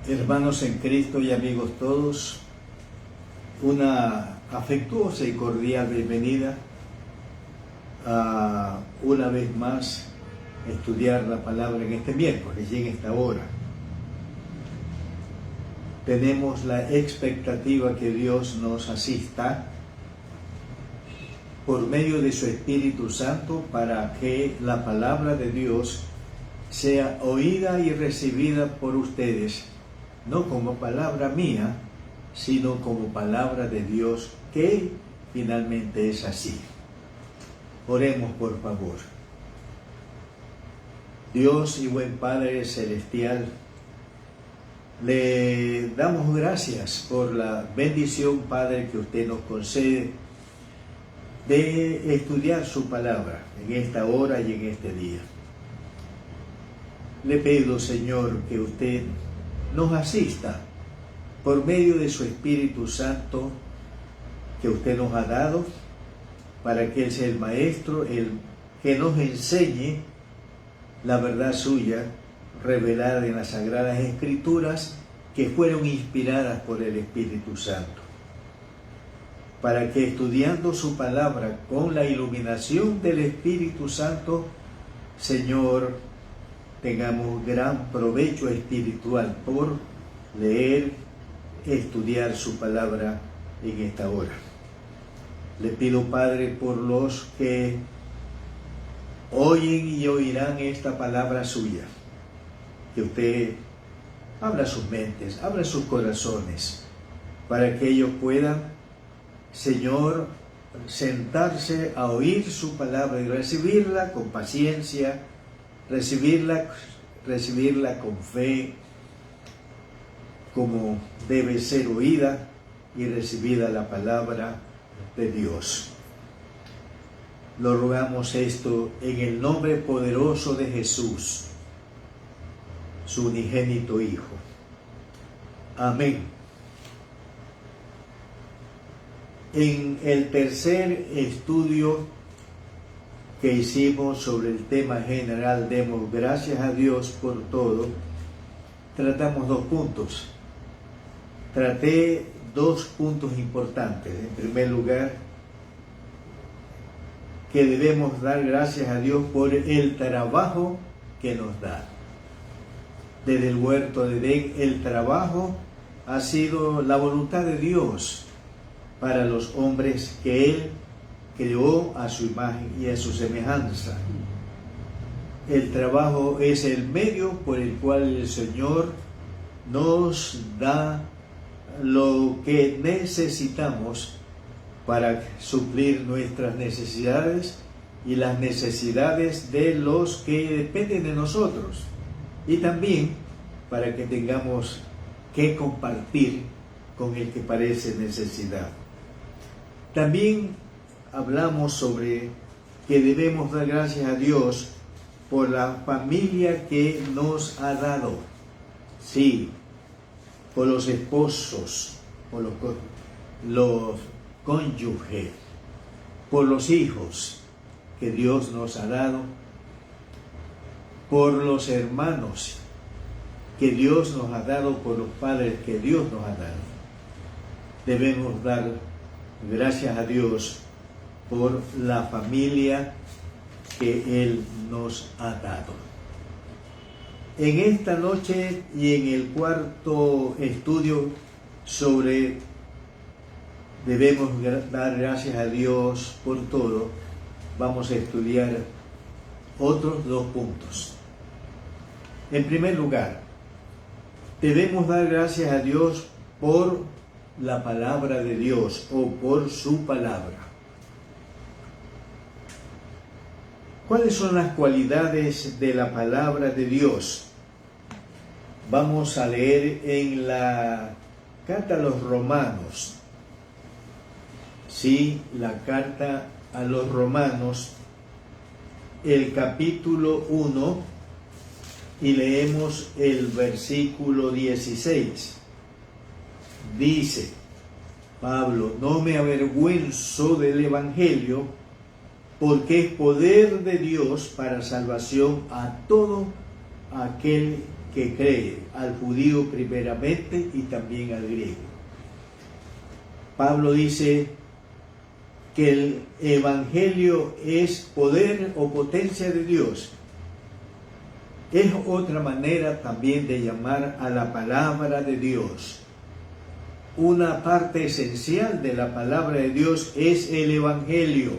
Hermanos en Cristo y amigos todos, una afectuosa y cordial bienvenida a una vez más estudiar la palabra en este miércoles y en esta hora. Tenemos la expectativa que Dios nos asista por medio de su Espíritu Santo para que la palabra de Dios sea oída y recibida por ustedes, no como palabra mía, sino como palabra de Dios, que finalmente es así. Oremos, por favor. Dios y buen Padre Celestial, le damos gracias por la bendición, Padre, que usted nos concede de estudiar su palabra en esta hora y en este día. Le pido, Señor, que usted nos asista por medio de su Espíritu Santo que usted nos ha dado, para que Él sea el Maestro, el que nos enseñe la verdad suya, revelada en las Sagradas Escrituras, que fueron inspiradas por el Espíritu Santo, para que estudiando su palabra con la iluminación del Espíritu Santo, Señor, tengamos gran provecho espiritual por leer, estudiar su palabra en esta hora. Le pido, Padre, por los que oyen y oirán esta palabra suya, que usted abra sus mentes, abra sus corazones, para que ellos puedan, Señor, sentarse a oír su palabra y recibirla con paciencia, recibirla con fe, como debe ser oída y recibida la palabra de Dios. Lo rogamos esto en el nombre poderoso de Jesús, su unigénito Hijo. Amén. En el tercer estudio que hicimos sobre el tema general, demos gracias a Dios por todo, tratamos dos puntos. Traté dos puntos importantes. En primer lugar, que debemos dar gracias a Dios por el trabajo que nos da. Desde el huerto de Edén, el trabajo ha sido la voluntad de Dios para los hombres que Él creó a su imagen y a su semejanza. El trabajo es el medio por el cual el Señor nos da lo que necesitamos para suplir nuestras necesidades y las necesidades de los que dependen de nosotros, y también para que tengamos que compartir con el que parece necesidad. También hablamos sobre que debemos dar gracias a Dios por la familia que nos ha dado. Sí, por los esposos, por los cónyuges, por los hijos que Dios nos ha dado, por los hermanos que Dios nos ha dado, por los padres que Dios nos ha dado. Debemos dar gracias a Dios por la familia que Él nos ha dado. En esta noche y en el cuarto estudio sobre debemos dar gracias a Dios por todo, vamos a estudiar otros dos puntos. En primer lugar, debemos dar gracias a Dios por la palabra de Dios o por su palabra. ¿Cuáles son las cualidades de la palabra de Dios? Vamos a leer en la carta a los Romanos. Sí, la carta a los Romanos, el capítulo 1, y leemos el versículo 16. Dice Pablo: no me avergüenzo del Evangelio, porque es poder de Dios para salvación a todo aquel que cree, al judío primeramente y también al griego. Pablo dice que el Evangelio es poder o potencia de Dios. Es otra manera también de llamar a la palabra de Dios. Una parte esencial de la palabra de Dios es el Evangelio.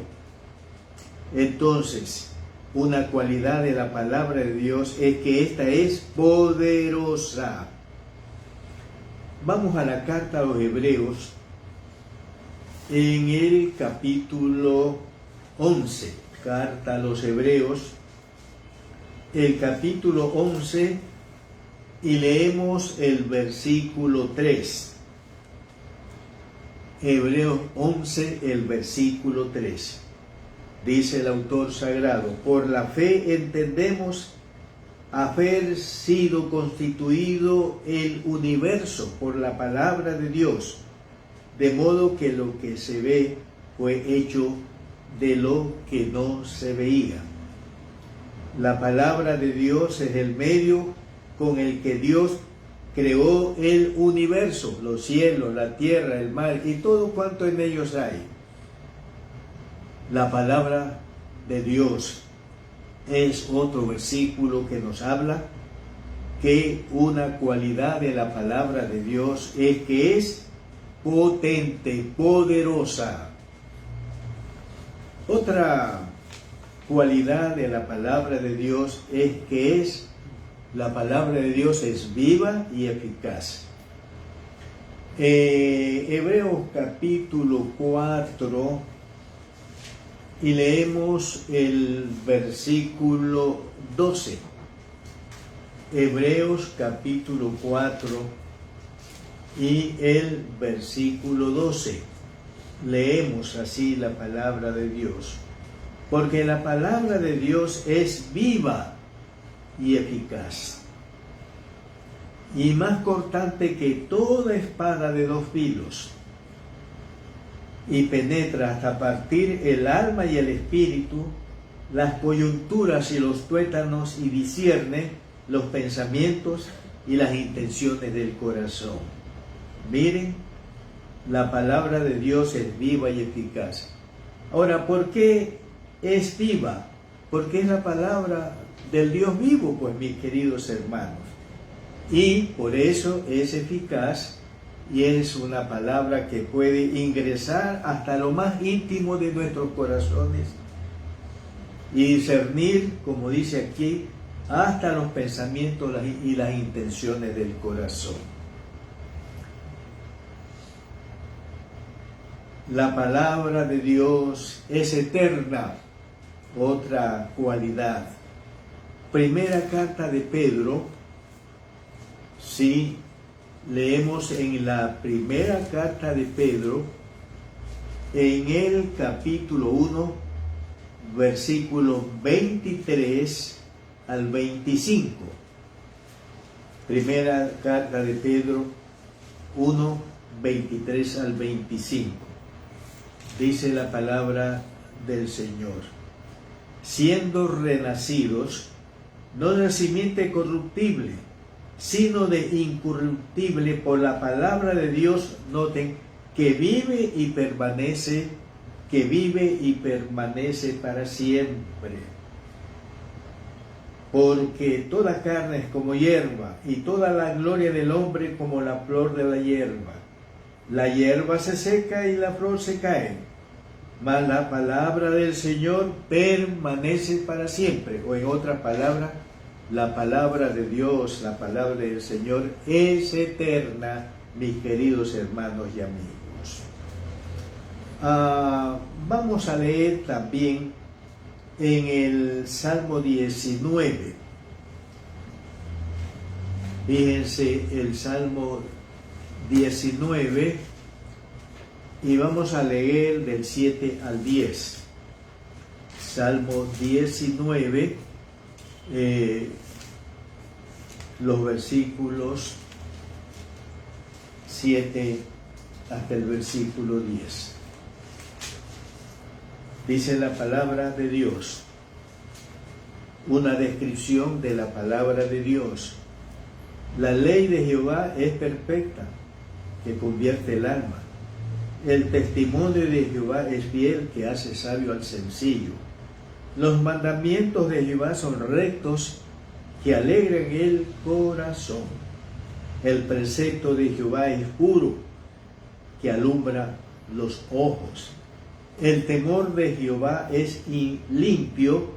Entonces, una cualidad de la palabra de Dios es que esta es poderosa. Vamos a la carta a los Hebreos en el capítulo 11. Carta a los Hebreos, el capítulo 11, y leemos el versículo 3. Hebreos 11, el versículo 3. Dice el autor sagrado: por la fe entendemos haber sido constituido el universo por la palabra de Dios, de modo que lo que se ve fue hecho de lo que no se veía. La palabra de Dios es el medio con el que Dios creó el universo, los cielos, la tierra, el mar y todo cuanto en ellos hay. La palabra de Dios es otro versículo que nos habla que una cualidad de la palabra de Dios es que es potente, poderosa. Otra cualidad de la palabra de Dios es que la palabra de Dios es viva y eficaz. Hebreos capítulo 4, y leemos el versículo 12. Hebreos capítulo 4 y el versículo 12. Leemos así la palabra de Dios. Porque la palabra de Dios es viva y eficaz, y más cortante que toda espada de dos filos, y penetra hasta partir el alma y el espíritu, las coyunturas y los tuétanos, y discierne los pensamientos y las intenciones del corazón. Miren, la palabra de Dios es viva y eficaz. Ahora, ¿por qué es viva? Porque es la palabra del Dios vivo, pues, mis queridos hermanos. Y por eso es eficaz, y es una palabra que puede ingresar hasta lo más íntimo de nuestros corazones y discernir, como dice aquí, hasta los pensamientos y las intenciones del corazón. La palabra de Dios es eterna, otra cualidad. Primera carta de Pedro, sí, leemos en la primera carta de Pedro, en el capítulo 1, versículos 23 al 25. Primera carta de Pedro 1, 23 al 25. Dice la palabra del Señor: siendo renacidos, no de simiente corruptible, sino de incorruptible por la palabra de Dios, noten, que vive y permanece para siempre. Porque toda carne es como hierba, y toda la gloria del hombre como la flor de la hierba. La hierba se seca y la flor se cae, mas la palabra del Señor permanece para siempre. O en otra palabra, la palabra de Dios, la palabra del Señor es eterna, mis queridos hermanos y amigos. Vamos a leer también en el Salmo 19. Fíjense, el Salmo 19, y vamos a leer del 7 al 10. Salmo 19, los versículos 7 hasta el versículo 10. Dice la palabra de Dios, una descripción de la palabra de Dios. La ley de Jehová es perfecta, que convierte el alma. El testimonio de Jehová es fiel, que hace sabio al sencillo. Los mandamientos de Jehová son rectos, que alegran el corazón. El precepto de Jehová es puro, que alumbra los ojos. El temor de Jehová es limpio,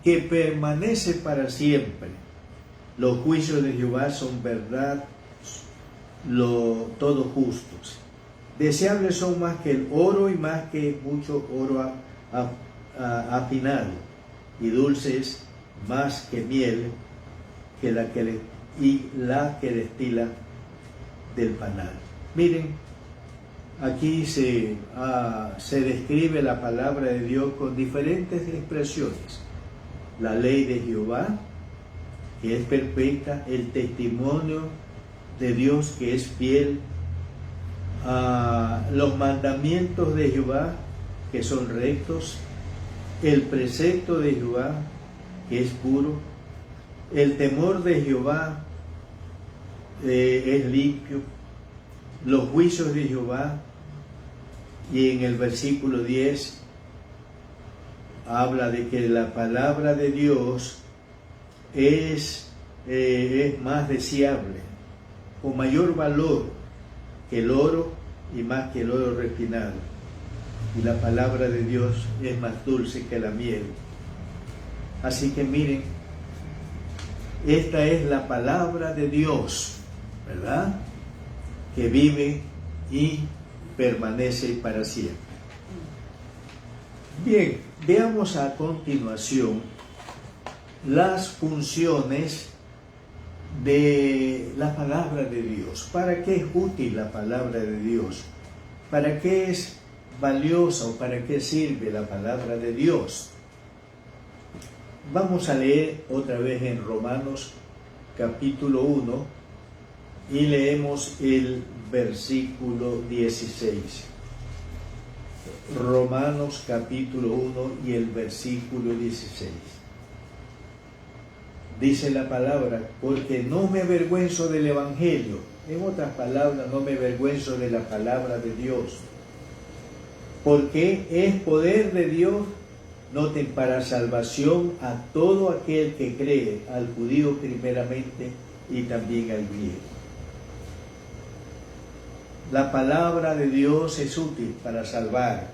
que permanece para siempre. Los juicios de Jehová son verdad, todos justos. Deseables son más que el oro y más que mucho oro afinado, y dulces más que miel, y la que destila del panal. Miren, aquí se describe la palabra de Dios con diferentes expresiones. La ley de Jehová, que es perfecta, el testimonio de Dios, que es fiel, los mandamientos de Jehová, que son rectos, el precepto de Jehová, que es puro, el temor de Jehová es limpio, los juicios de Jehová, y en el versículo 10 habla de que la palabra de Dios es más deseable, con mayor valor que el oro y más que el oro refinado. Y la palabra de Dios es más dulce que la miel. Así que miren, esta es la palabra de Dios, ¿verdad? Que vive y permanece para siempre. Bien, veamos a continuación las funciones de la palabra de Dios. ¿Para qué es útil la palabra de Dios? ¿Para qué es valiosa o para qué sirve la palabra de Dios? Vamos a leer otra vez en Romanos capítulo 1 y leemos el versículo 16. Romanos capítulo 1 y el versículo 16. Dice la palabra, porque no me avergüenzo del Evangelio. En otras palabras, no me avergüenzo de la palabra de Dios. Porque es poder de Dios, noten, para salvación a todo aquel que cree, al judío primeramente y también al griego. La palabra de Dios es útil para salvar.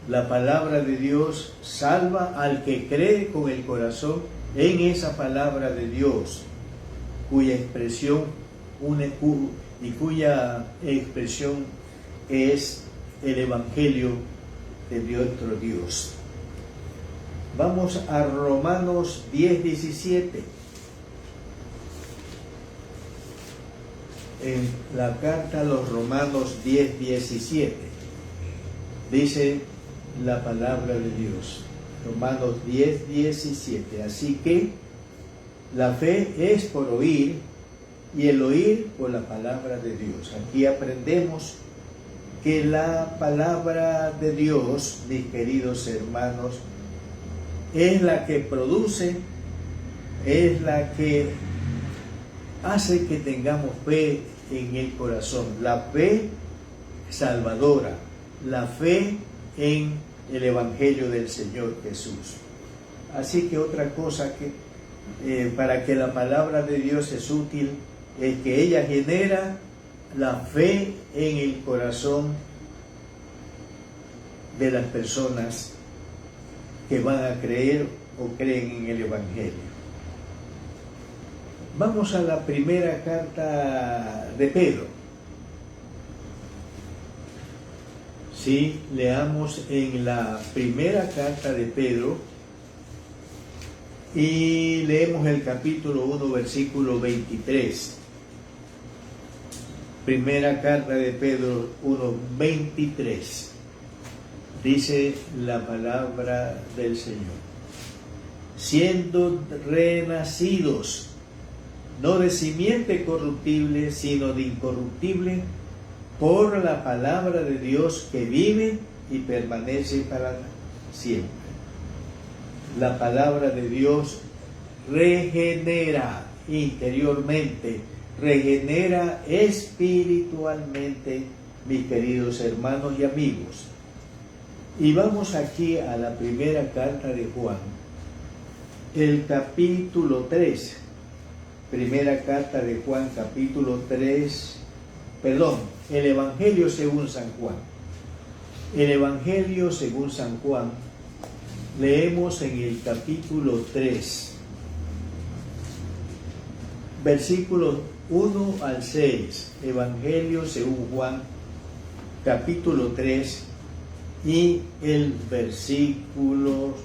La palabra de Dios salva al que cree con el corazón en esa palabra de Dios, cuya expresión es el Evangelio de nuestro Dios. Vamos a Romanos 10:17. En la carta a los Romanos 10:17 dice la palabra de Dios. Romanos 10:17. Así que la fe es por oír y el oír por la palabra de Dios. Aquí aprendemos que la palabra de Dios, mis queridos hermanos, es la que produce, es la que hace que tengamos fe en el corazón. La fe salvadora, la fe en el Evangelio del Señor Jesús. Así que otra cosa que para que la palabra de Dios es útil es que ella genera la fe en el corazón de las personas que van a creer o creen en el Evangelio. Vamos a la primera carta de Pedro. Sí, leamos en la primera carta de Pedro y leemos el capítulo 1, versículo 23. Primera carta de Pedro 1, 23. Dice la palabra del Señor. Siendo renacidos, no de simiente corruptible, sino de incorruptible, por la palabra de Dios que vive y permanece para siempre. La palabra de Dios regenera interiormente, regenera espiritualmente, mis queridos hermanos y amigos. Y vamos aquí a la primera carta de Juan, el capítulo 3. Primera carta de Juan, capítulo 3, el Evangelio según San Juan. El Evangelio según San Juan, leemos en el capítulo 3, versículos 1 al 6. Evangelio según Juan, capítulo 3, y los versículos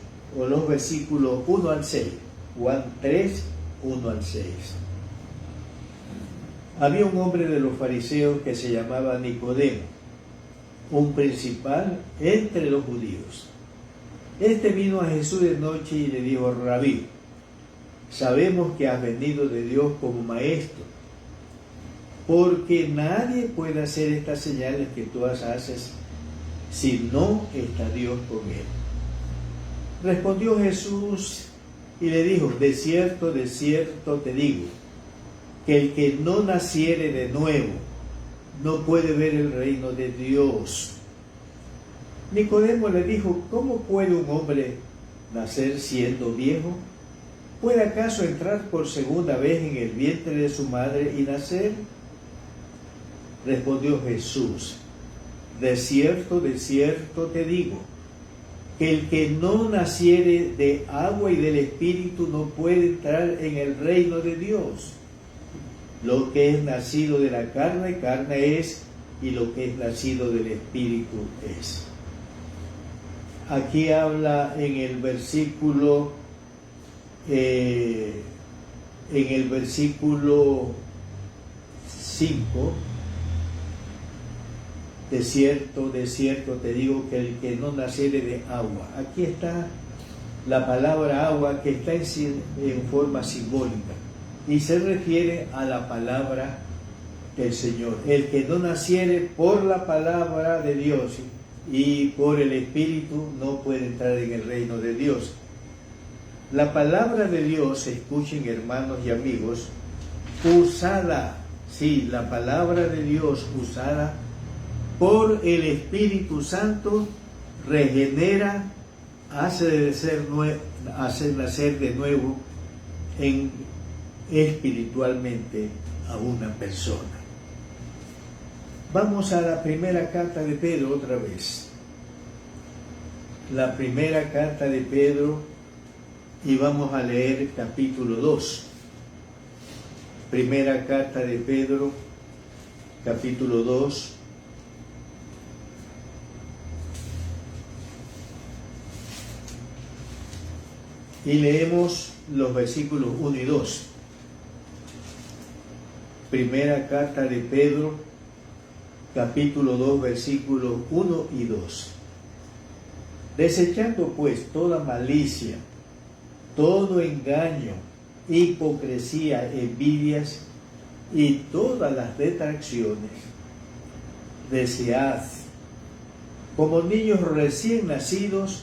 1 al 6. Juan 3, 1 al 6. Había un hombre de los fariseos que se llamaba Nicodemo, un principal entre los judíos. Este vino a Jesús de noche y le dijo: Rabí, sabemos que has venido de Dios como maestro, porque nadie puede hacer estas señales que tú haces si no está Dios con él. Respondió Jesús y le dijo: de cierto te digo, que el que no naciere de nuevo no puede ver el reino de Dios. Nicodemo le dijo: ¿cómo puede un hombre nacer siendo viejo? ¿Puede acaso entrar por segunda vez en el vientre de su madre y nacer? Respondió Jesús: de cierto te digo, que el que no naciere de agua y del Espíritu no puede entrar en el reino de Dios. Lo que es nacido de la carne, carne es, y lo que es nacido del Espíritu es. Aquí habla en el versículo 5, de cierto te digo que el que no naciere de agua. Aquí está la palabra agua, que está en forma simbólica y se refiere a la palabra del Señor. El que no naciere por la palabra de Dios y por el Espíritu no puede entrar en el reino de Dios. La palabra de Dios, escuchen hermanos y amigos, usada, sí, la palabra de Dios usada por el Espíritu Santo, regenera, hace nacer de nuevo espiritualmente a una persona. Vamos a la primera carta de Pedro otra vez. La primera carta de Pedro, y vamos a leer capítulo 2. Primera carta de Pedro, capítulo 2. Y leemos los versículos 1 y 2. Primera carta de Pedro, capítulo 2, versículos 1 y 2. Desechando pues toda malicia, todo engaño, hipocresía, envidias y todas las detracciones, desead, como niños recién nacidos,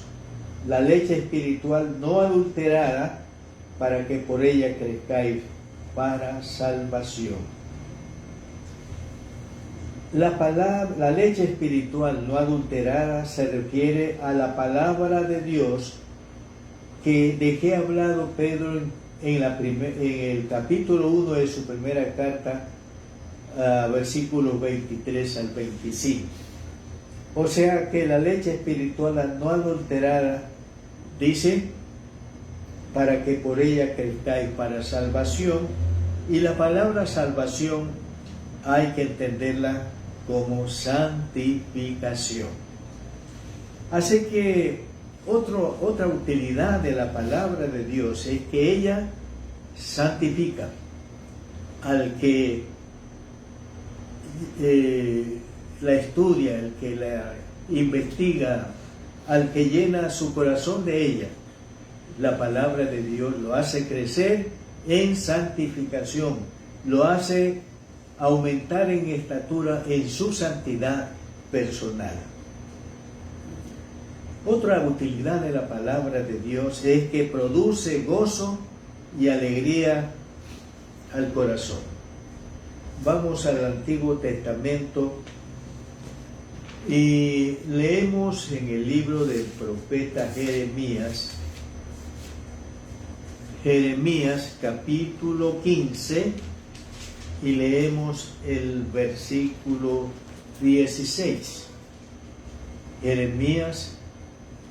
la leche espiritual no adulterada, para que por ella crezcáis para salvación. La leche espiritual no adulterada se refiere a la palabra de Dios de que ha hablado Pedro en el capítulo 1 de su primera carta, versículos 23 al 25. O sea que la leche espiritual no adulterada, dice, para que por ella crezcáis para salvación, y la palabra salvación hay que entenderla como santificación. Así que otra utilidad de la palabra de Dios es que ella santifica al que la estudia, al que la investiga, al que llena su corazón de ella. La palabra de Dios lo hace crecer en santificación, lo hace aumentar en estatura en su santidad personal. Otra utilidad de la palabra de Dios es que produce gozo y alegría al corazón. vamos al Antiguo Testamento y leemos en el libro del profeta Jeremías, capítulo 15, y leemos el versículo 16. Jeremías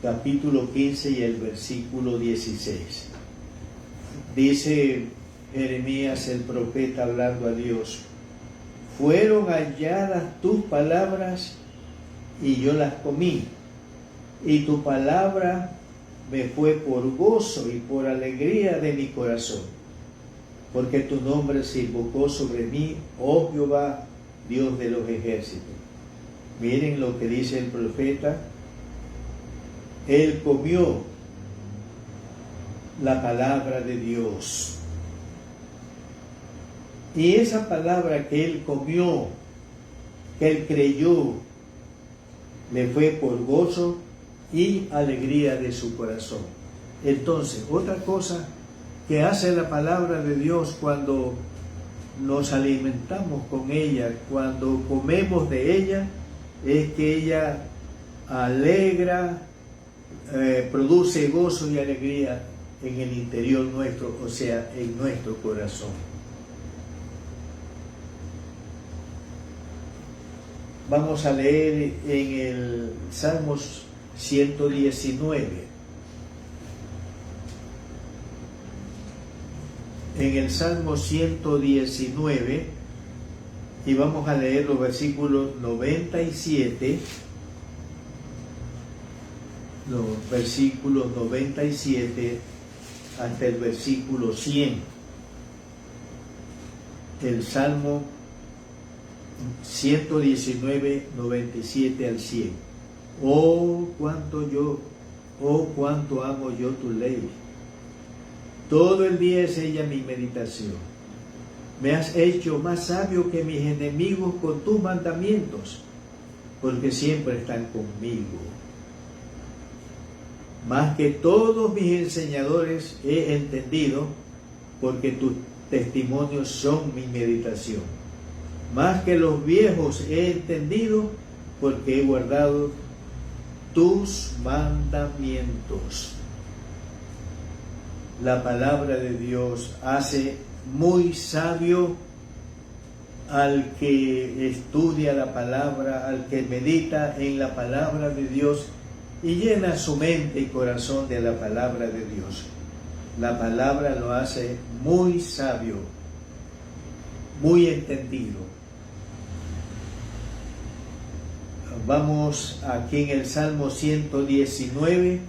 capítulo 15 y el versículo 16. Dice Jeremías el profeta hablando a Dios: fueron halladas tus palabras y yo las comí, y tu palabra me fue por gozo y por alegría de mi corazón, porque tu nombre se invocó sobre mí, oh Jehová, Dios de los ejércitos. Miren lo que dice el profeta. Él comió la palabra de Dios. Y esa palabra que él comió, que él creyó, le fue por gozo y alegría de su corazón. Entonces, otra cosa que hace la palabra de Dios cuando nos alimentamos con ella, cuando comemos de ella, es que ella alegra, produce gozo y alegría en el interior nuestro, o sea, en nuestro corazón. Vamos a leer en el Salmos 119. En el Salmo 119, y vamos a leer los versículos 97, los versículos 97 hasta el versículo 100. El Salmo 119, 97 al 100. Oh, cuánto amo yo tu ley. Todo el día es ella mi meditación. Me has hecho más sabio que mis enemigos con tus mandamientos, porque siempre están conmigo. Más que todos mis enseñadores he entendido, porque tus testimonios son mi meditación. Más que los viejos he entendido, porque he guardado tus mandamientos. La palabra de Dios hace muy sabio al que estudia la palabra, al que medita en la palabra de Dios y llena su mente y corazón de la palabra de Dios. La palabra lo hace muy sabio, muy entendido. Vamos aquí en el Salmo 119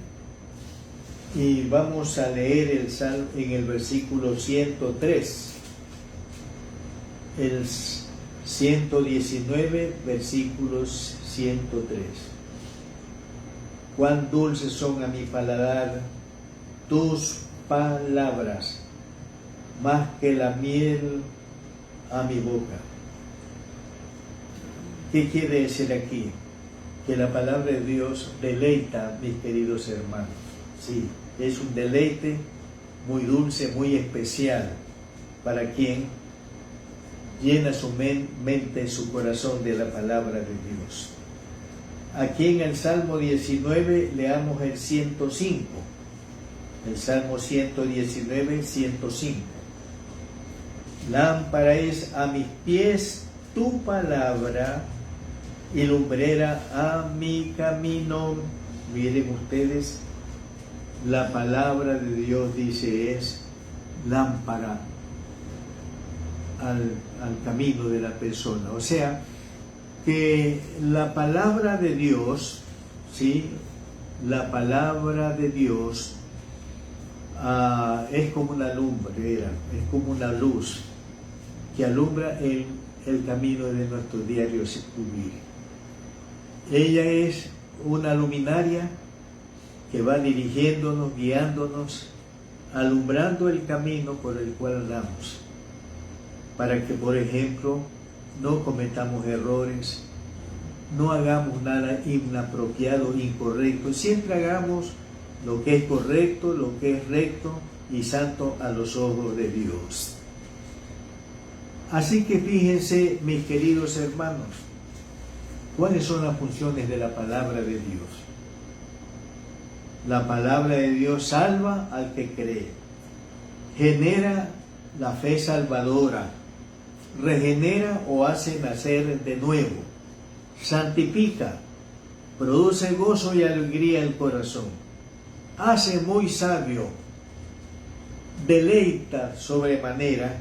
y vamos a leer el Salmo en el versículo 103. El 119, versículos 103. Cuán dulces son a mi paladar tus palabras, más que la miel a mi boca. ¿Qué quiere decir aquí? Que la palabra de Dios deleita, mis queridos hermanos. Sí, es un deleite muy dulce, muy especial para quien llena su mente, su corazón de la palabra de Dios. Aquí en el Salmo 19 leamos el 105. El Salmo 119, 105. Lámpara es a mis pies tu palabra y lumbrera a mi camino. Miren ustedes, la palabra de Dios dice es lámpara al camino de la persona. O sea, que la palabra de Dios, ¿sí? La palabra de Dios es como una lumbrera, es como una luz que alumbra el camino de nuestro diario vivir. Ella es una luminaria que va dirigiéndonos, guiándonos, alumbrando el camino por el cual andamos, para que, por ejemplo, no cometamos errores, no hagamos nada inapropiado, incorrecto, siempre hagamos lo que es correcto, lo que es recto y santo a los ojos de Dios. Así que fíjense, mis queridos hermanos, ¿cuáles son las funciones de la palabra de Dios? La palabra de Dios salva al que cree, genera la fe salvadora, regenera o hace nacer de nuevo, santifica, produce gozo y alegría en el corazón, hace muy sabio, deleita sobremanera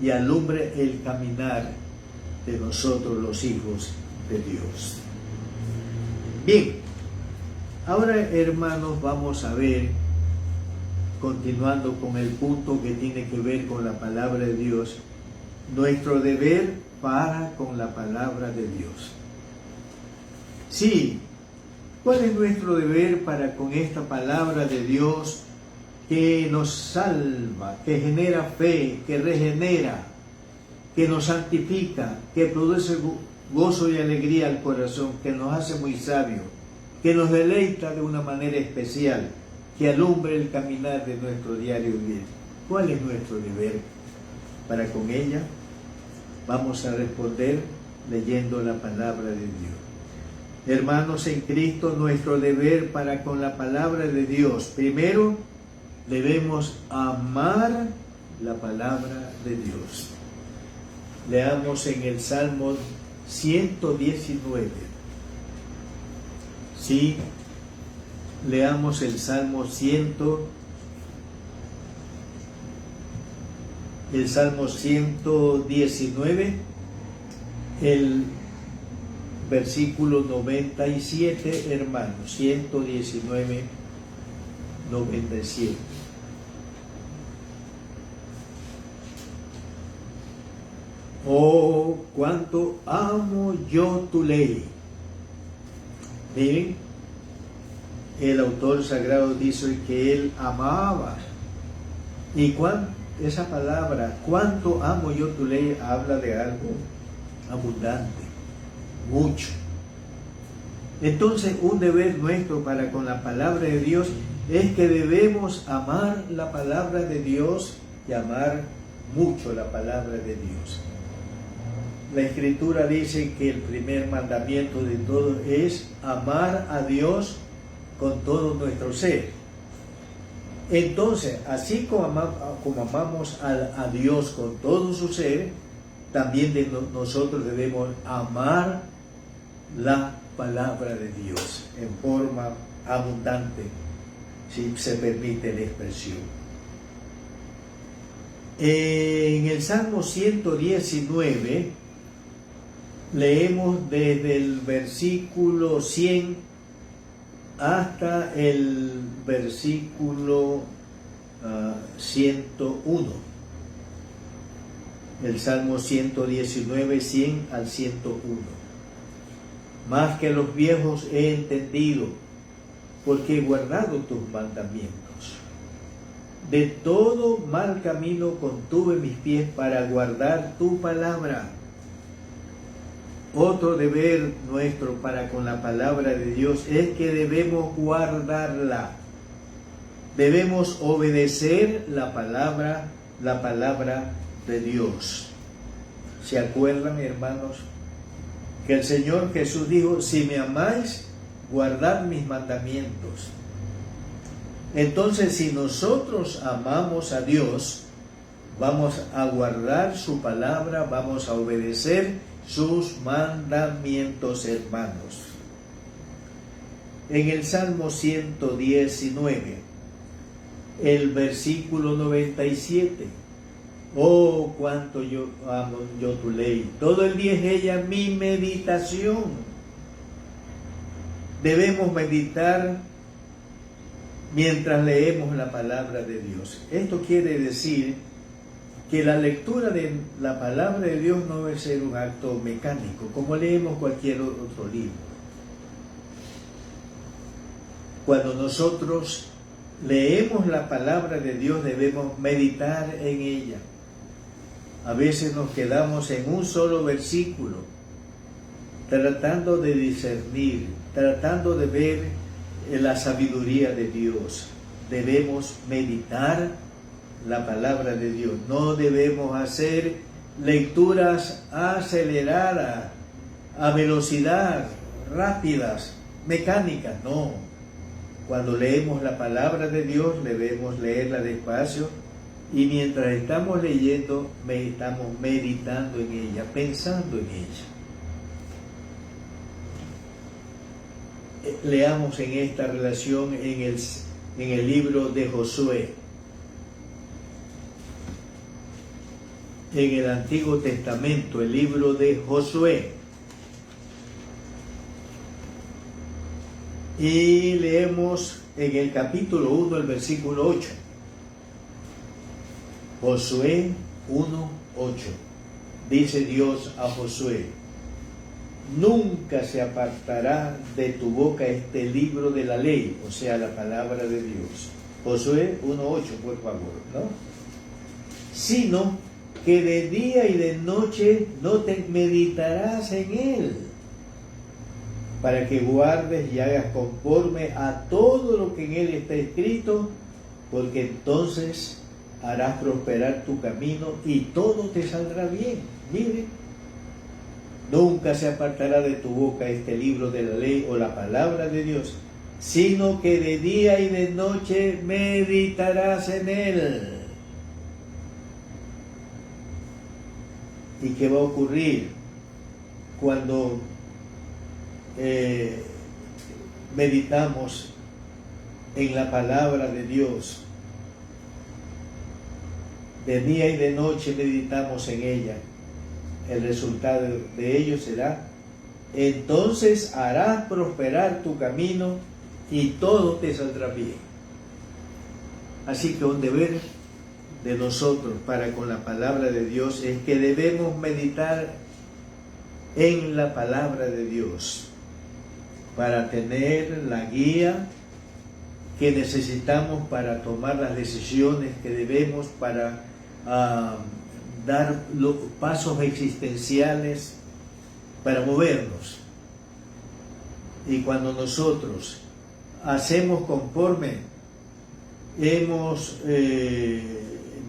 y alumbre el caminar de nosotros los hijos de Dios. Bien, ahora hermanos vamos a ver, continuando con el punto que tiene que ver con la palabra de Dios, nuestro deber para con la palabra de Dios. Sí, ¿cuál es nuestro deber para con esta palabra de Dios que nos salva, que genera fe, que regenera, que nos santifica, que produce gozo y alegría al corazón, que nos hace muy sabios, que nos deleita de una manera especial, que alumbre el caminar de nuestro diario vivir? ¿Cuál es nuestro deber para con ella? Vamos a responder leyendo la palabra de Dios. Hermanos en Cristo, nuestro deber para con la palabra de Dios. Primero, debemos amar la palabra de Dios. Leamos en el Salmo 119. Sí, leamos el Salmo 119, el versículo 97, hermanos, 119, 97. Oh, cuánto amo yo tu ley. Miren, el autor sagrado dice que él amaba. Y esa palabra, cuánto amo yo tu ley, habla de algo abundante, mucho. Entonces, un deber nuestro para con la palabra de Dios es que debemos amar la palabra de Dios y amar mucho la palabra de Dios. La Escritura dice que el primer mandamiento de todo es amar a Dios con todo nuestro ser. Entonces, así como amamos a Dios con todo su ser, también nosotros debemos amar la palabra de Dios en forma abundante, si se permite la expresión. En el Salmo 119 leemos desde el versículo 100 hasta el versículo 101. El Salmo 119, 100 al 101. Más que los viejos he entendido, porque he guardado tus mandamientos. De todo mal camino contuve mis pies para guardar tu palabra. Otro deber nuestro para con la palabra de Dios es que debemos guardarla. Debemos obedecer la palabra de Dios. ¿Se acuerdan, hermanos? Que el Señor Jesús dijo, si me amáis, guardad mis mandamientos. Entonces, si nosotros amamos a Dios, vamos a guardar su palabra, vamos a obedecer sus mandamientos, hermanos. En el Salmo 119, el versículo 97. Oh, cuánto yo amo yo tu ley. Todo el día es ella mi meditación. Debemos meditar mientras leemos la palabra de Dios. Esto quiere decir que la lectura de la palabra de Dios no debe ser un acto mecánico, como leemos cualquier otro libro. Cuando nosotros leemos la palabra de Dios, debemos meditar en ella. A veces nos quedamos en un solo versículo, tratando de discernir, tratando de ver la sabiduría de Dios. Debemos meditar la palabra de Dios. No debemos hacer lecturas aceleradas, a velocidad, rápidas, mecánicas, no. Cuando leemos la palabra de Dios, debemos leerla despacio y mientras estamos leyendo, estamos meditando en ella, pensando en ella. Leamos en esta relación en el libro de Josué. En el Antiguo Testamento, el libro de Josué. Y leemos en el capítulo 1, el versículo 8. Josué 1, 8. Dice Dios a Josué: nunca se apartará de tu boca este libro de la ley, o sea, la palabra de Dios. Josué 1, 8, por favor, ¿no? Sino que de día y de noche no te meditarás en él, para que guardes y hagas conforme a todo lo que en él está escrito, porque entonces harás prosperar tu camino y todo te saldrá bien. Mire, nunca se apartará de tu boca este libro de la ley o la palabra de Dios, sino que de día y de noche meditarás en él. ¿Y qué va a ocurrir cuando meditamos en la palabra de Dios? De día y de noche meditamos en ella. El resultado de ello será: entonces harás prosperar tu camino y todo te saldrá bien. Así que un deber de nosotros para con la palabra de Dios es que debemos meditar en la palabra de Dios para tener la guía que necesitamos para tomar las decisiones que debemos, para dar los pasos existenciales, para movernos. Y cuando nosotros hacemos conforme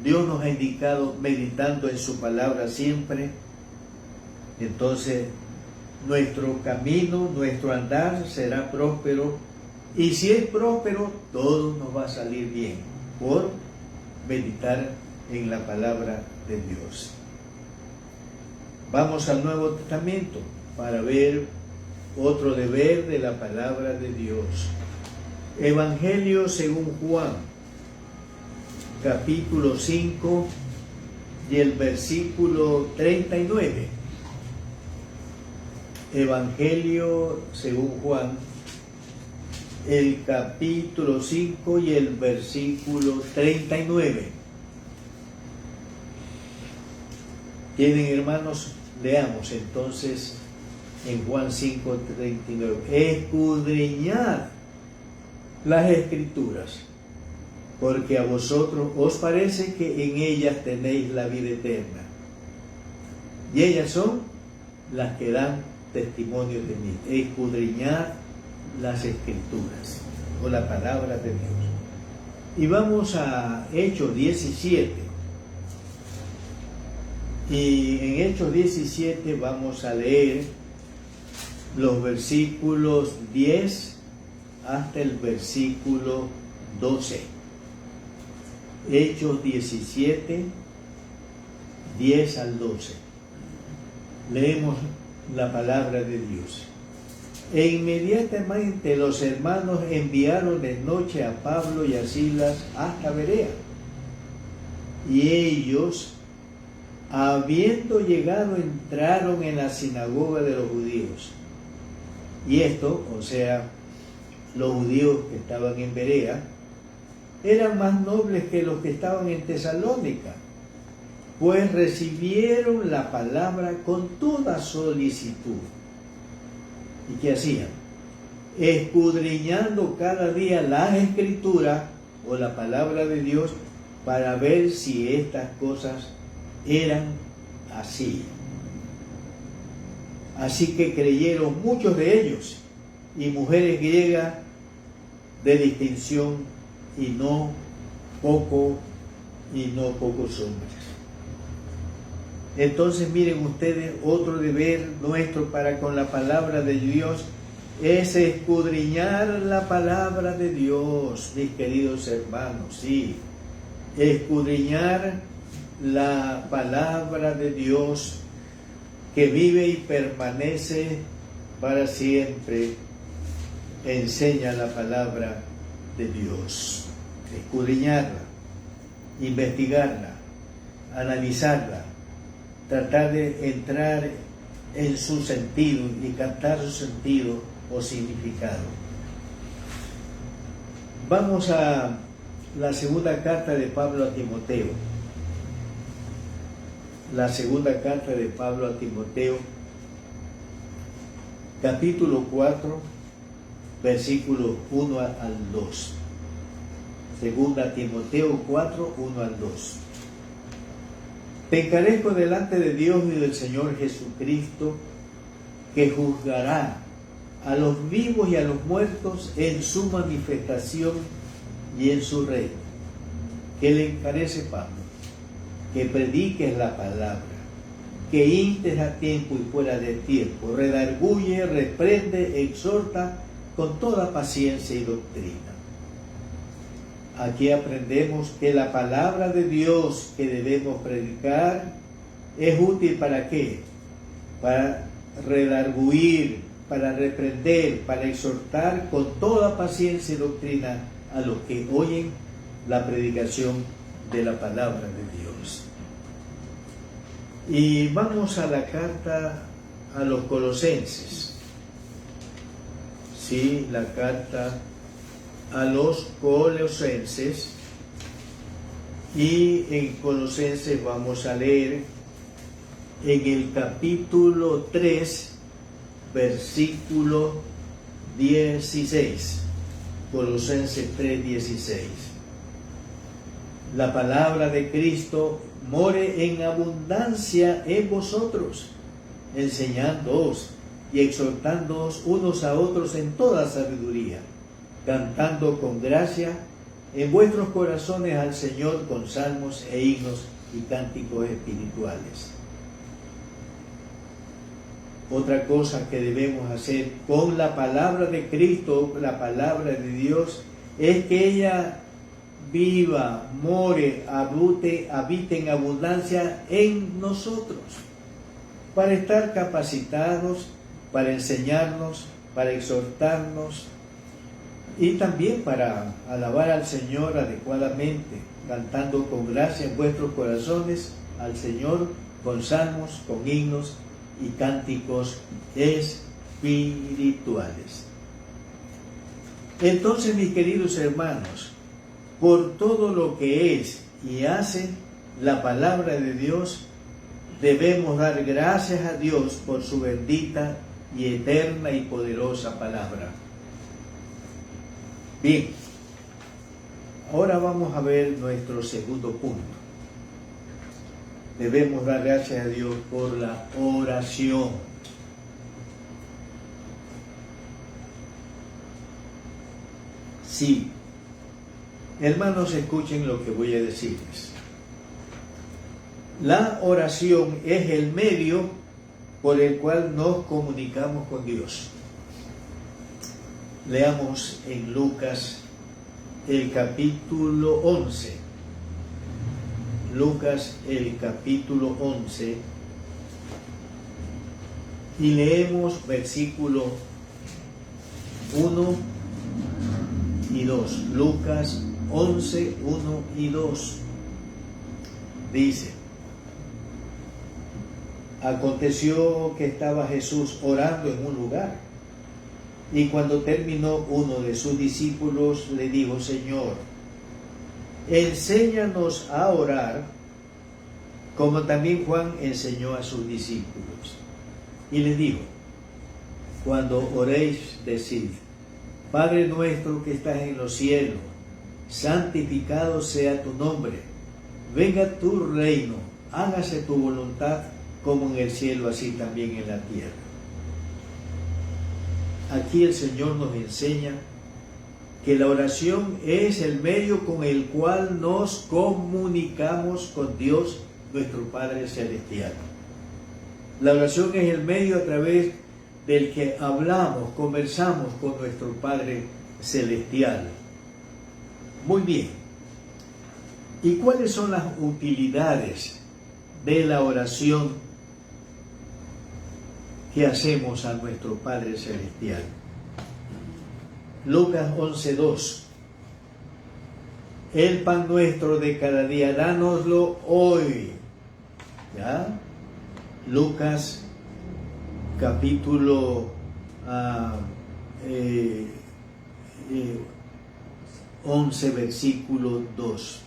Dios nos ha indicado, meditando en su palabra siempre, entonces nuestro camino, nuestro andar será próspero, y si es próspero, todo nos va a salir bien por meditar en la palabra de Dios. Vamos al Nuevo Testamento para ver otro deber de la palabra de Dios. Evangelio según Juan, capítulo 5 y el versículo 39. Evangelio según Juan, el capítulo 5 y el versículo 39. ¿Tienen, hermanos? Leamos entonces en Juan 5, 39. Escudriñad las Escrituras, porque a vosotros os parece que en ellas tenéis la vida eterna, y ellas son las que dan testimonio de mí. Escudriñad las Escrituras, o la palabra de Dios. Y vamos a Hechos 17. Y en Hechos 17 vamos a leer los versículos 10 hasta el versículo 12. Hechos 17, 10 al 12. Leemos la palabra de Dios. E inmediatamente los hermanos enviaron de noche a Pablo y a Silas hasta Berea. Y ellos, habiendo llegado, entraron en la sinagoga de los judíos. Y esto, o sea, los judíos que estaban en Berea, eran más nobles que los que estaban en Tesalónica, pues recibieron la palabra con toda solicitud. ¿Y qué hacían? Escudriñando cada día las Escrituras, o la palabra de Dios, para ver si estas cosas eran así. Así que creyeron muchos de ellos, y mujeres griegas de distinción, y no pocos hombres. Entonces miren ustedes, otro deber nuestro para con la palabra de Dios es escudriñar la palabra de Dios, mis queridos hermanos, sí, escudriñar la palabra de Dios que vive y permanece para siempre. Enseña la palabra de Dios, escudriñarla, investigarla, analizarla, tratar de entrar en su sentido y captar su sentido o significado. Vamos a la segunda carta de Pablo a Timoteo. La segunda carta de Pablo a Timoteo, capítulo 4, versículos 1 al 2. Segunda Timoteo 4, 1 al 2. Te encarezco delante de Dios y del Señor Jesucristo, que juzgará a los vivos y a los muertos en su manifestación y en su reino. Que le encarece Pablo, que prediques la palabra, que instes a tiempo y fuera de tiempo, redarguye, reprende, exhorta con toda paciencia y doctrina. Aquí aprendemos que la palabra de Dios que debemos predicar es útil ¿para qué? Para redarguir, para reprender, para exhortar con toda paciencia y doctrina a los que oyen la predicación de la palabra de Dios. Y vamos a la carta a los Colosenses. Sí, la carta a los Colosenses, y en Colosenses vamos a leer en el capítulo 3, versículo 16. Colosenses 3, 16. La palabra de Cristo more en abundancia en vosotros, enseñándoos y exhortándoos unos a otros en toda sabiduría, cantando con gracia en vuestros corazones al Señor con salmos e himnos y cánticos espirituales. Otra cosa que debemos hacer con la palabra de Cristo, la palabra de Dios, es que ella viva, more, habite en abundancia en nosotros, para estar capacitados, para enseñarnos, para exhortarnos, y también para alabar al Señor adecuadamente, cantando con gracia en vuestros corazones al Señor con salmos, con himnos y cánticos espirituales. Entonces, mis queridos hermanos, por todo lo que es y hace la palabra de Dios, debemos dar gracias a Dios por su bendita y eterna y poderosa palabra. Bien, ahora vamos a ver nuestro segundo punto. Debemos dar gracias a Dios por la oración. Sí, hermanos, escuchen lo que voy a decirles. La oración es el medio por el cual nos comunicamos con Dios. Leamos en Lucas el capítulo 11. Lucas el capítulo 11. Y leemos versículo 1 y 2. Lucas 11, 1 y 2. Dice: aconteció que estaba Jesús orando en un lugar, y cuando terminó, uno de sus discípulos le dijo: Señor, enséñanos a orar, como también Juan enseñó a sus discípulos. Y le dijo: cuando oréis, decid: Padre nuestro que estás en los cielos, santificado sea tu nombre, venga tu reino, hágase tu voluntad, como en el cielo, así también en la tierra. Aquí el Señor nos enseña que la oración es el medio con el cual nos comunicamos con Dios nuestro Padre Celestial. La oración es el medio a través del que hablamos, conversamos con nuestro Padre Celestial. Muy bien. ¿Y cuáles son las utilidades de la oración que hacemos a nuestro Padre Celestial? Lucas 11:2. El pan nuestro de cada día, dánoslo hoy. ¿Ya? Lucas capítulo 11, versículo 2.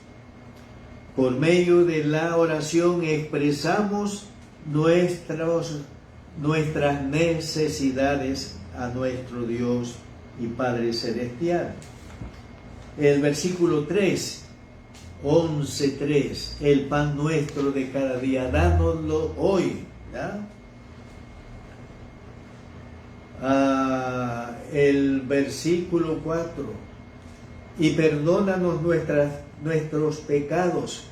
Por medio de la oración expresamos nuestras necesidades a nuestro Dios y Padre Celestial. El versículo 3, 11:3, el pan nuestro de cada día, dánoslo hoy. ¿Ya? El versículo 4, y perdónanos nuestros pecados,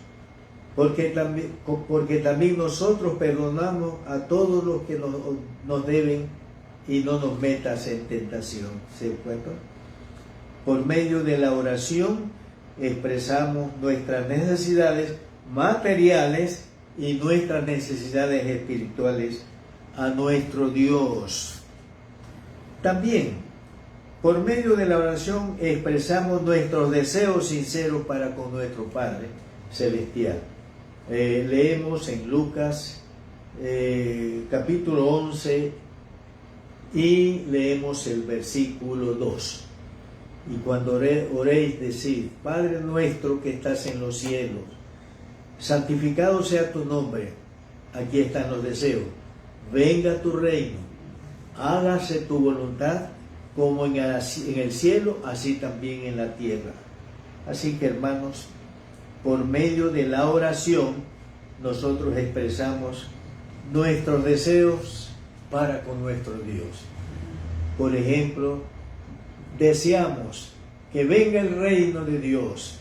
porque también nosotros perdonamos a todos los que nos deben, y no nos metas en tentación. ¿Se encuentra? Por medio de la oración expresamos nuestras necesidades materiales y nuestras necesidades espirituales a nuestro Dios. También, por medio de la oración expresamos nuestros deseos sinceros para con nuestro Padre Celestial. Leemos en Lucas capítulo 11 y leemos el versículo 2. Y cuando oréis, decid: Padre nuestro que estás en los cielos, santificado sea tu nombre. Aquí están los deseos. Venga tu reino, hágase tu voluntad como en el cielo, así también en la tierra. Así que, hermanos, por medio de la oración nosotros expresamos nuestros deseos para con nuestro Dios. Por ejemplo, deseamos que venga el reino de Dios,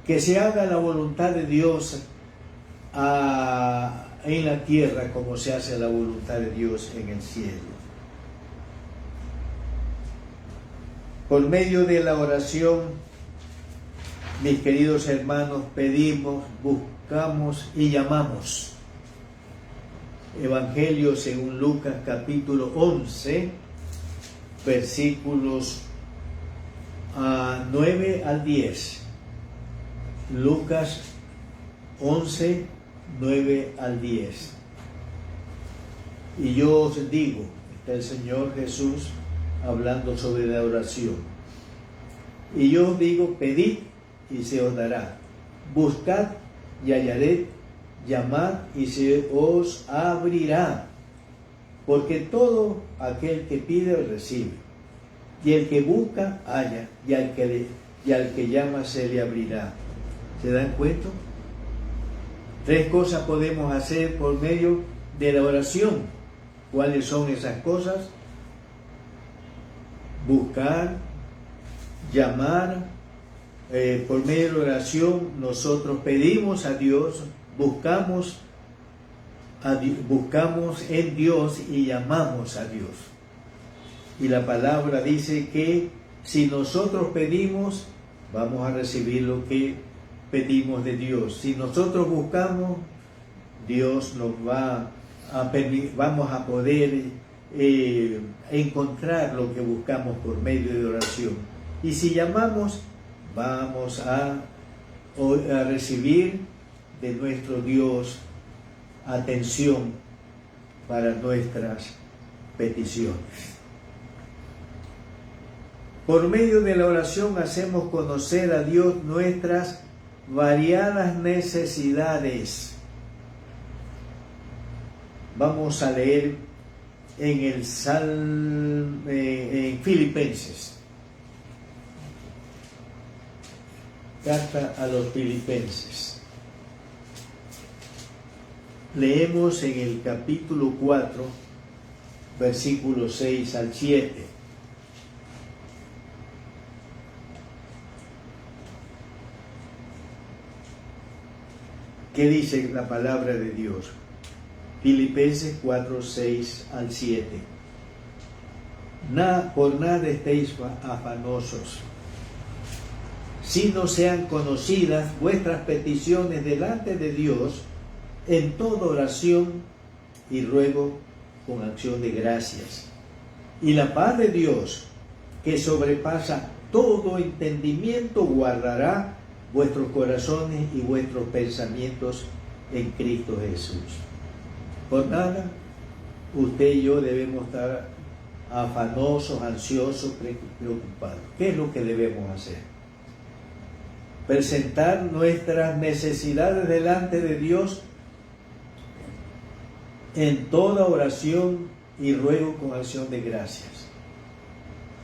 que se haga la voluntad de Dios en la tierra como se hace la voluntad de Dios en el cielo. Por medio de la oración, mis queridos hermanos, pedimos, buscamos y llamamos. Evangelio según Lucas capítulo 11, versículos 9 al 10. Lucas 11, 9 al 10. Y yo os digo, está el Señor Jesús hablando sobre la oración. Y yo os digo, pedid y se os dará. Buscad y hallaréis, llamad y se os abrirá. Porque todo aquel que pide recibe, y el que busca halla, y al que llama se le abrirá. ¿Se dan cuenta? 3 cosas podemos hacer por medio de la oración. ¿Cuáles son esas cosas? Buscar, llamar. Por medio de la oración nosotros pedimos a Dios, buscamos en Dios y llamamos a Dios. Y la palabra dice que si nosotros pedimos, vamos a recibir lo que pedimos de Dios. Si nosotros buscamos, Dios nos va a permitir, vamos a poder encontrar lo que buscamos por medio de oración. Y si llamamos, vamos a recibir de nuestro Dios atención para nuestras peticiones. Por medio de la oración hacemos conocer a Dios nuestras variadas necesidades. Vamos a leer en en Filipenses. Carta a los Filipenses. Leemos en el capítulo 4, versículos 6 al 7. ¿Qué dice la palabra de Dios? Filipenses 4, 6 al 7. Por nada estéis afanosos, sino sean conocidas vuestras peticiones delante de Dios en toda oración y ruego con acción de gracias. Y la paz de Dios, que sobrepasa todo entendimiento, guardará vuestros corazones y vuestros pensamientos en Cristo Jesús. Por nada, usted y yo debemos estar afanosos, ansiosos, preocupados. ¿Qué es lo que debemos hacer? Presentar nuestras necesidades delante de Dios en toda oración y ruego con acción de gracias.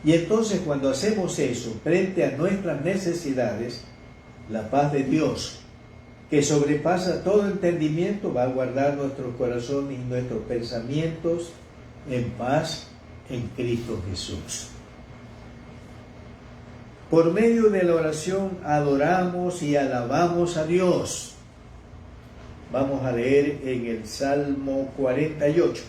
Y entonces cuando hacemos eso, frente a nuestras necesidades, la paz de Dios, que sobrepasa todo entendimiento, va a guardar nuestros corazones y nuestros pensamientos en paz en Cristo Jesús. Por medio de la oración adoramos y alabamos a Dios. Vamos a leer en el Salmo 48.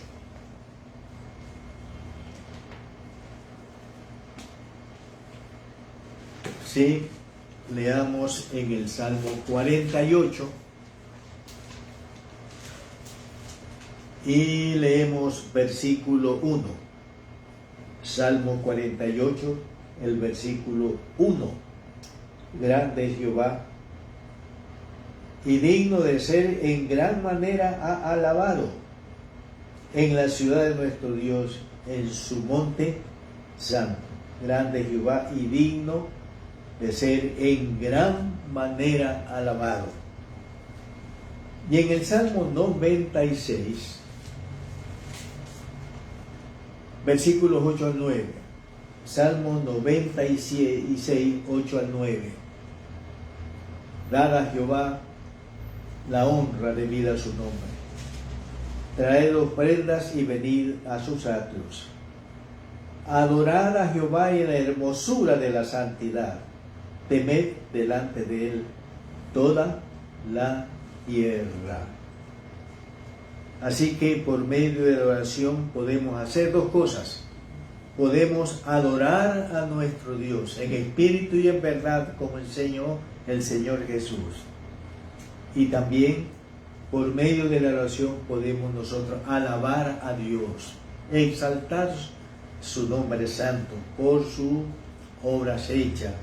Sí, leamos en el Salmo 48 y leemos versículo 1. Salmo 48, el versículo 1. Grande es Jehová y digno de ser en gran manera alabado en la ciudad de nuestro Dios, en su monte santo. Grande es Jehová y digno de ser en gran manera alabado. Y en el Salmo 96, versículos 8 al 9. Salmo 96, 8 al 9. Dad a Jehová la honra debida a su nombre. Traed ofrendas y venid a sus atrios. Adorad a Jehová en la hermosura de la santidad. Temed delante de él toda la tierra. Así que por medio de la oración podemos hacer dos cosas. Podemos adorar a nuestro Dios en espíritu y en verdad, como enseñó el Señor Jesús. Y también por medio de la oración podemos nosotros alabar a Dios, exaltar su nombre santo por sus obras hechas,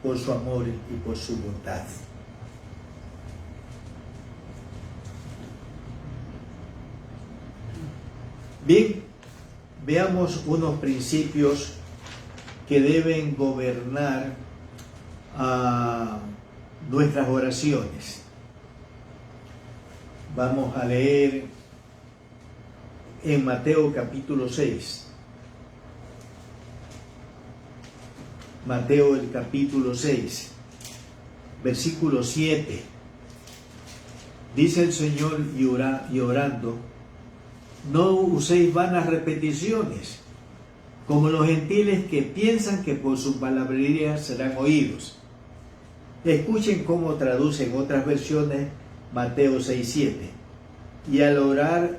por su amor y por su bondad. Bien, veamos unos principios que deben gobernar a nuestras oraciones. Vamos a leer en Mateo capítulo 6. Mateo el capítulo 6, versículo 7. Dice el Señor y orando: no uséis vanas repeticiones, como los gentiles que piensan que por su palabrería serán oídos. Escuchen cómo traducen otras versiones Mateo 6:7. Y al orar,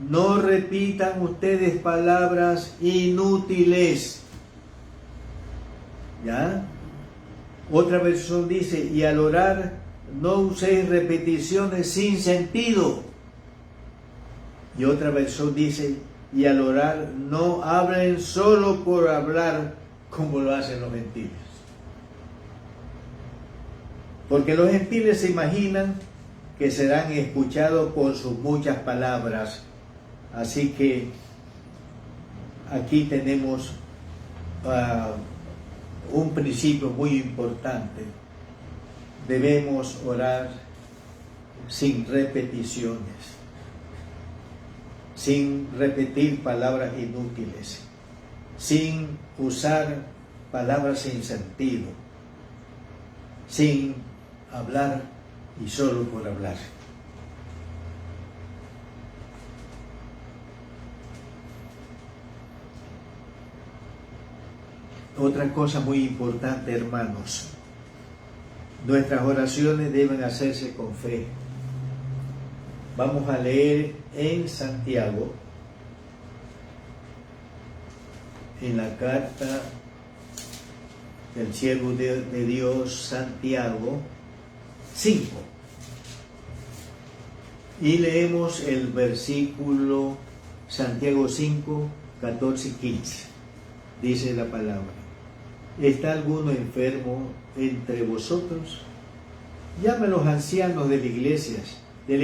no repitan ustedes palabras inútiles. ¿Ya? Otra versión dice: y al orar, no uséis repeticiones sin sentido. Y otra versión dice: y al orar, no hablen solo por hablar como lo hacen los gentiles. Porque los gentiles se imaginan que serán escuchados por sus muchas palabras. Así que aquí tenemos un principio muy importante. Debemos orar sin repeticiones, sin repetir palabras inútiles, sin usar palabras sin sentido, sin hablar y solo por hablar. Otra cosa muy importante, hermanos, Nuestras oraciones deben hacerse con fe. Vamos a leer en Santiago, en la carta del siervo de Dios, Santiago 5. Y leemos el versículo Santiago 5, 14 y 15. Dice la palabra: ¿está alguno enfermo entre vosotros? Llame a los ancianos de la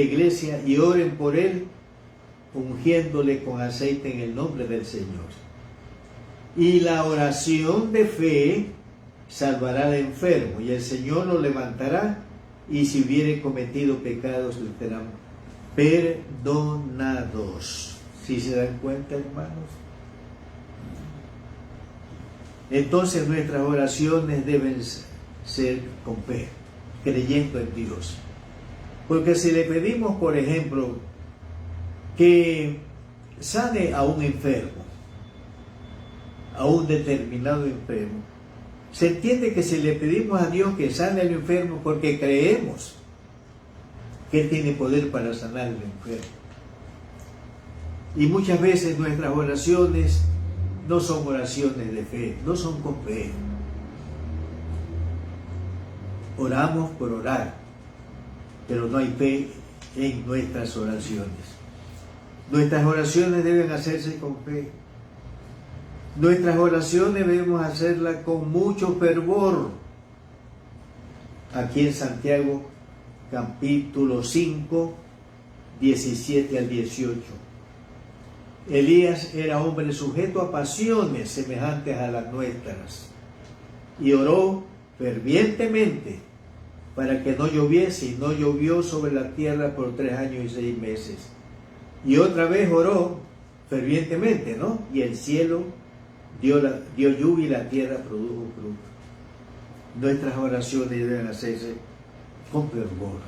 iglesia y oren por él, ungiéndole con aceite en el nombre del Señor. Y la oración de fe salvará al enfermo, y el Señor lo levantará, y si hubiere cometido pecados le serán perdonados. ¿Sí se dan cuenta, hermanos? Entonces nuestras oraciones deben ser con fe, creyendo en Dios. Porque si le pedimos, por ejemplo, que sane a un enfermo, a un determinado enfermo, se entiende que si le pedimos a Dios que sane al enfermo porque creemos que Él tiene poder para sanar al enfermo. Y muchas veces nuestras oraciones no son oraciones de fe, no son con fe. Oramos por orar, pero no hay fe en nuestras oraciones. Nuestras oraciones deben hacerse con fe. Nuestras oraciones debemos hacerlas con mucho fervor. Aquí en Santiago, capítulo 5, 17 al 18. Elías era hombre sujeto a pasiones semejantes a las nuestras, y oró fervientemente para que no lloviese, y no llovió sobre la tierra por 3 años y 6 meses. Y otra vez oró fervientemente, ¿no? Y el cielo dio lluvia y la tierra produjo fruto. Nuestras oraciones deben hacerse con fervor,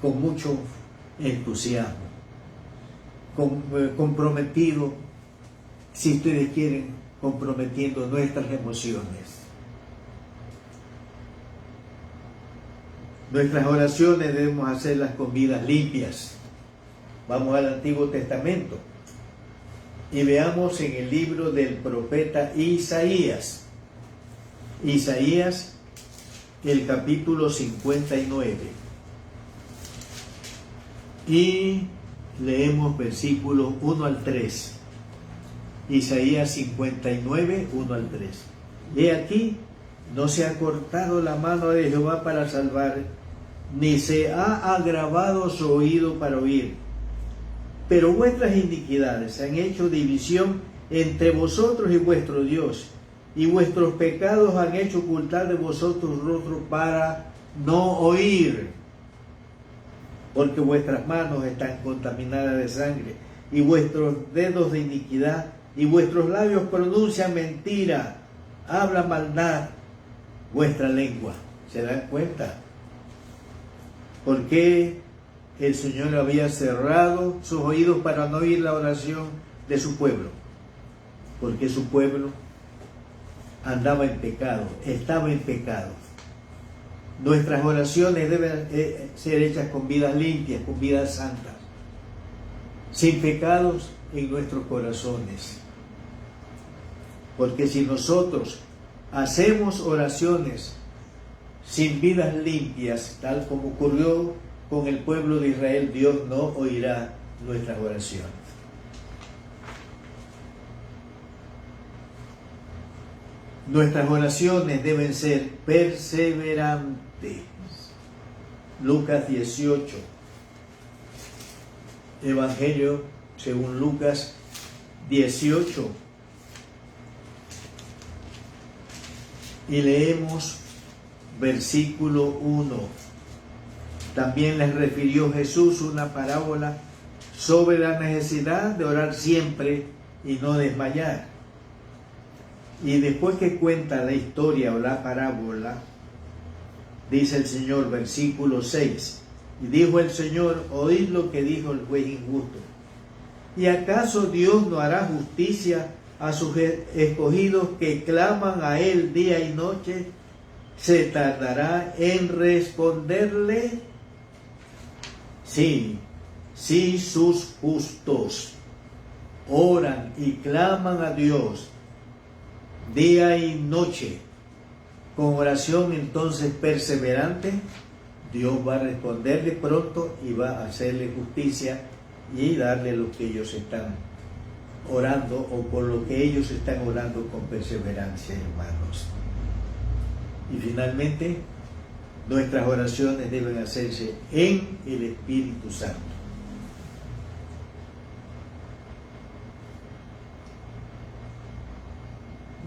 con mucho entusiasmo, comprometido, si ustedes quieren, comprometiendo nuestras emociones. Nuestras oraciones debemos hacerlas con vidas limpias. Vamos al Antiguo Testamento y veamos en el libro del profeta Isaías. Isaías, el capítulo 59. Y leemos versículos 1 al 3. Isaías 59, 1 al 3. He aquí, no se ha cortado la mano de Jehová para salvar, ni se ha agravado su oído para oír. Pero vuestras iniquidades han hecho división entre vosotros y vuestro Dios, y vuestros pecados han hecho ocultar de vosotros rostro para no oír. Porque vuestras manos están contaminadas de sangre, y vuestros dedos de iniquidad, y vuestros labios pronuncian mentira, habla maldad vuestra lengua. ¿Se dan cuenta? ¿Por qué el Señor había cerrado sus oídos para no oír la oración de su pueblo? Porque su pueblo andaba en pecado, estaba en pecado. Nuestras oraciones deben ser hechas con vidas limpias, con vidas santas, sin pecados en nuestros corazones. Porque si nosotros hacemos oraciones sin vidas limpias, tal como ocurrió con el pueblo de Israel, Dios no oirá nuestras oraciones. Nuestras oraciones deben ser perseverantes. Lucas 18. Evangelio según Lucas 18. Y leemos versículo 1. También les refirió Jesús una parábola sobre la necesidad de orar siempre y no desmayar. Y después que cuenta la historia o la parábola, dice el Señor, versículo 6, y dijo el Señor: oíd lo que dijo el juez injusto. ¿Y acaso Dios no hará justicia a sus escogidos que claman a Él día y noche? ¿Se tardará en responderle? Sí, si sus justos oran y claman a Dios día y noche con oración entonces perseverante, Dios va a responderle pronto y va a hacerle justicia y darle lo que ellos están orando o por lo que ellos están orando con perseverancia, hermanos. Y finalmente, nuestras oraciones deben hacerse en el Espíritu Santo.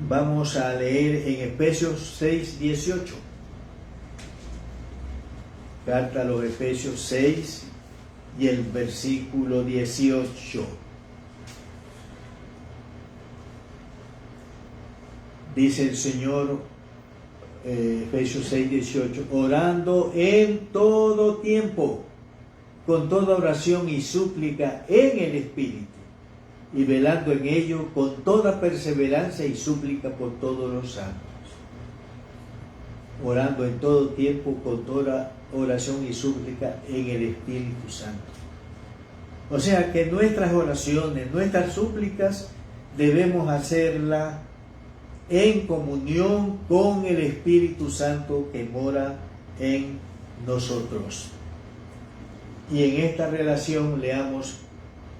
Vamos a leer en Efesios 6:18. Carta a los Efesios 6 y el versículo 18. Dice el Señor, Efesios 6:18, orando en todo tiempo, con toda oración y súplica en el Espíritu, y velando en ello con toda perseverancia y súplica por todos los santos. Orando en todo tiempo con toda oración y súplica en el Espíritu Santo. O sea que nuestras oraciones, nuestras súplicas, debemos hacerlas en comunión con el Espíritu Santo que mora en nosotros. Y en esta relación leamos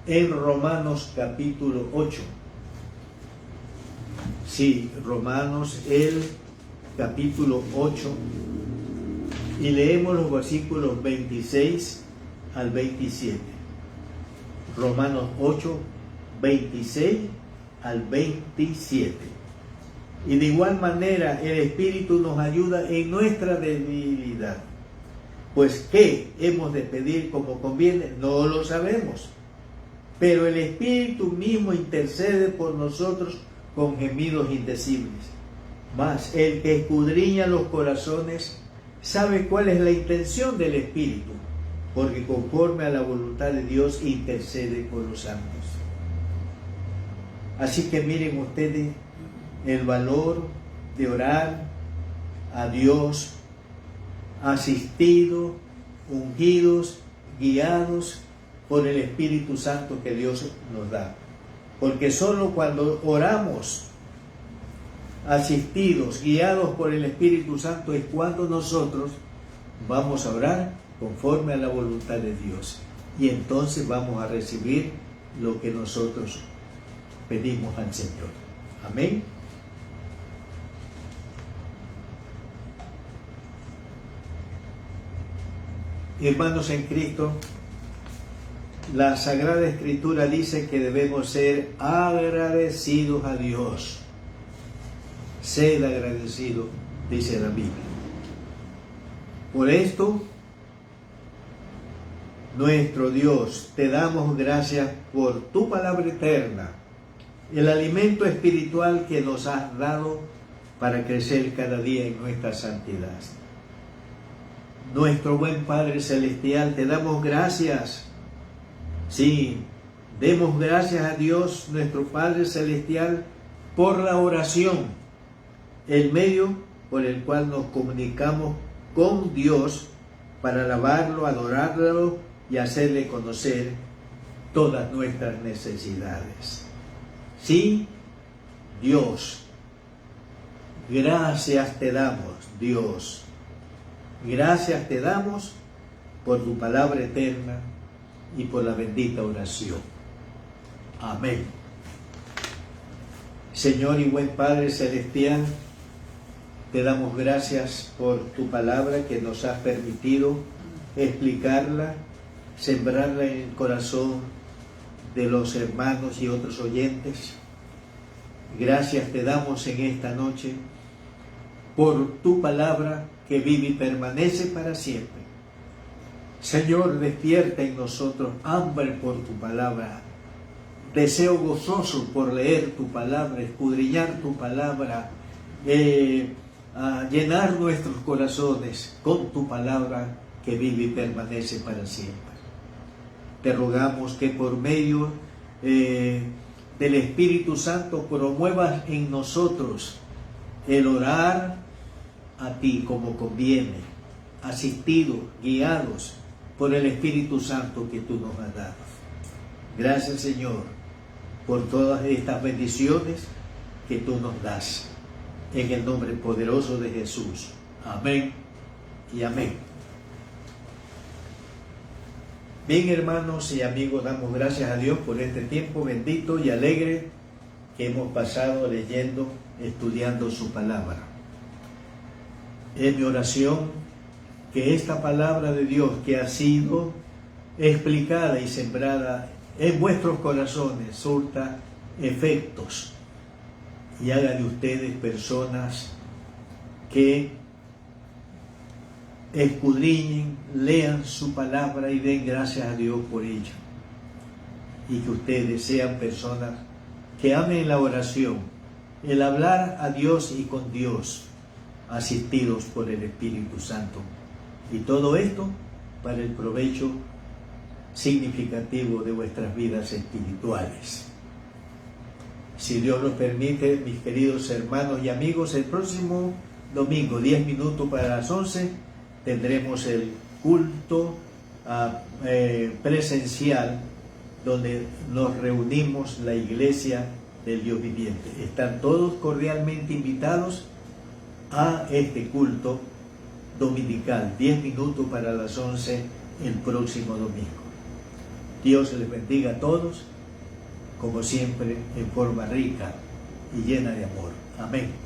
en Romanos capítulo 8. Sí, Romanos el capítulo 8. Y leemos los versículos 26 al 27. Romanos 8, 26 al 27. Y de igual manera el Espíritu nos ayuda en nuestra debilidad. Pues ¿qué hemos de pedir como conviene? No lo sabemos. Pero el Espíritu mismo intercede por nosotros con gemidos indecibles. Mas el que escudriña los corazones sabe cuál es la intención del Espíritu, porque conforme a la voluntad de Dios intercede por los santos. Así que miren ustedes el valor de orar a Dios, asistidos, ungidos, guiados por el Espíritu Santo que Dios nos da. Porque solo cuando oramos asistidos, guiados por el Espíritu Santo, es cuando nosotros vamos a orar conforme a la voluntad de Dios. Y entonces vamos a recibir lo que nosotros pedimos al Señor. Amén. Hermanos en Cristo, la Sagrada Escritura dice que debemos ser agradecidos a Dios. Sed agradecido, dice la Biblia. Por esto, nuestro Dios, te damos gracias por tu palabra eterna, el alimento espiritual que nos has dado para crecer cada día en nuestra santidad. Nuestro buen Padre Celestial, te damos gracias. Sí, demos gracias a Dios, nuestro Padre Celestial, por la oración, el medio por el cual nos comunicamos con Dios para alabarlo, adorarlo y hacerle conocer todas nuestras necesidades. Sí, Dios, gracias te damos, Dios. Gracias te damos por tu palabra eterna y por la bendita oración. Amén. Señor y buen Padre Celestial, te damos gracias por tu palabra que nos has permitido explicarla, sembrarla en el corazón de los hermanos y otros oyentes. Gracias te damos en esta noche por tu palabra que vive y permanece para siempre. Señor, despierta en nosotros hambre por tu palabra, deseo gozoso por leer tu palabra, escudriñar tu palabra, a llenar nuestros corazones con tu palabra que vive y permanece para siempre. Te rogamos que por medio del Espíritu Santo promuevas en nosotros el orar a ti como conviene, asistidos, guiados por el Espíritu Santo que tú nos has dado. Gracias, Señor, por todas estas bendiciones que tú nos das. En el nombre poderoso de Jesús. Amén y amén. Bien, hermanos y amigos, damos gracias a Dios por este tiempo bendito y alegre que hemos pasado leyendo, estudiando su palabra. Es mi oración que esta palabra de Dios que ha sido explicada y sembrada en vuestros corazones surta efectos y haga de ustedes personas que escudriñen, lean su palabra y den gracias a Dios por ella. Y que ustedes sean personas que amen la oración, el hablar a Dios y con Dios, asistidos por el Espíritu Santo. Y todo esto para el provecho significativo de vuestras vidas espirituales. Si Dios nos permite, mis queridos hermanos y amigos, el próximo domingo, 10 minutos para las 11, tendremos el culto presencial donde nos reunimos la iglesia del Dios viviente. Están todos cordialmente invitados a este culto dominical, 10 minutos para las 11 el próximo domingo. Dios les bendiga a todos, como siempre, en forma rica y llena de amor. Amén.